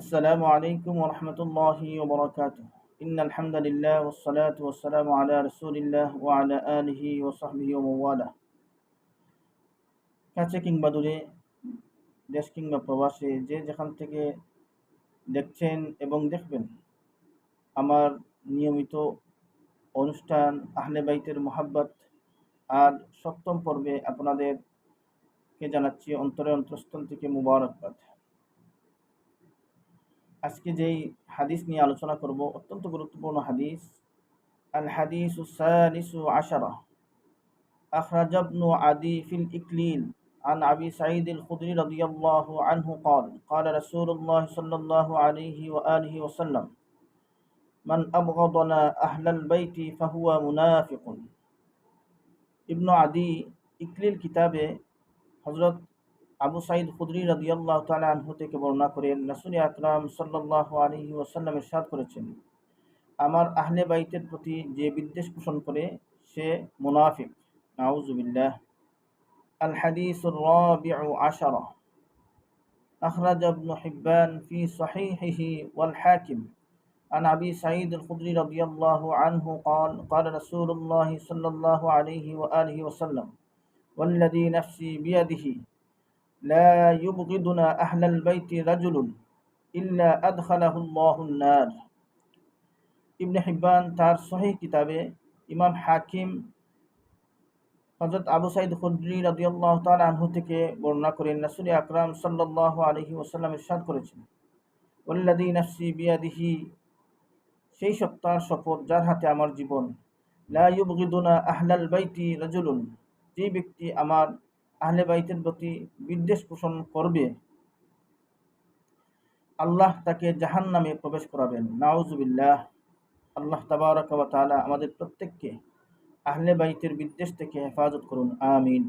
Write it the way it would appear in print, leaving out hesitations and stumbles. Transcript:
السلام عليكم ورحمة الله وبركاته. إن الحمد لله والصلاة والسلام على رسول الله وعلى آله وصحبه ومن والاه. কাছে কিংবা দূরে, দেশ কিংবা প্রবাসে, যে যেখান থেকে দেখছেন এবং দেখবেন আমার নিয়মিত অনুষ্ঠান আহলে বাইতের মোহাব্বত আর সপ্তম পর্বে আপনাদেরকে জানাচ্ছি অন্তরস্থল থেকে মুবারকবাদ। আজকে যেই হাদিস নিয়ে আলোচনা করব অত্যন্ত গুরুত্বপূর্ণ হাদিস। আল হাদিসু সালিসু আশারা أخرج ابن عدي في الإكليل عن أبي سعيد الخدري رضي الله عنه قال قال رسول الله صلى الله عليه وآله وسلم من أبغضنا أهل البيت فهو منافق. ইবনু আদি ইকলিল কিতাবে হযরত আবু সাঈদ খুদরি রাদিয়াল্লাহু তাআলা আনহু থেকে বর্ণনা করেন, রাসূল আকরাম সাল্লাল্লাহু আলাইহি ওয়াসাল্লাম ইরশাদ করেছেন, আমার আহলে বাইতের প্রতি যে বিদ্বেষ পোষণ করে সে মুনাফিক। নাউযু বিল্লাহ। আল হাদিসুর রাবিউ আশারা أخرج ابن حبان في صحيحه والحاكم عن أبي سعيد الخدري رضي الله عنه قال قال رسول الله صلى الله عليه وآله وسلم والذي نفسي بيده لا يبغضنا أهل البيت رجل إلا أدخله الله النار. ইবনে হিব্বান তার সহিহ কিতাবে, ইমাম হাকিম হযরত আবু সাঈদ খুদরি রাদিয়াল্লাহু তাআলা আনহু থেকে বর্ণনা করেন, রাসূল আকরাম সাল্লাল্লাহু আলাইহি ওয়াসাল্লাম ইরশাদ করেছেন, ওয়াল্লাযী নাফসি বিয়াদিহি, সেই সত্তার শপথ যার হাতে আমার জীবন, লা ইউবগিদুনা আহলাল বাইতি রাজুলুন, যে ব্যক্তি আমার আহলে বাইতের প্রতি বিদ্বেষ পোষণ করবে আল্লাহ তাকে জাহান্নামে প্রবেশ করাবেন। নাউযু বিল্লাহ। আল্লাহ তাবারাকা ওয়া তাআলা আমাদের প্রত্যেককে আহলে বাইতের বিদ্বেষ থেকে হেফাজত করুন, আমিন।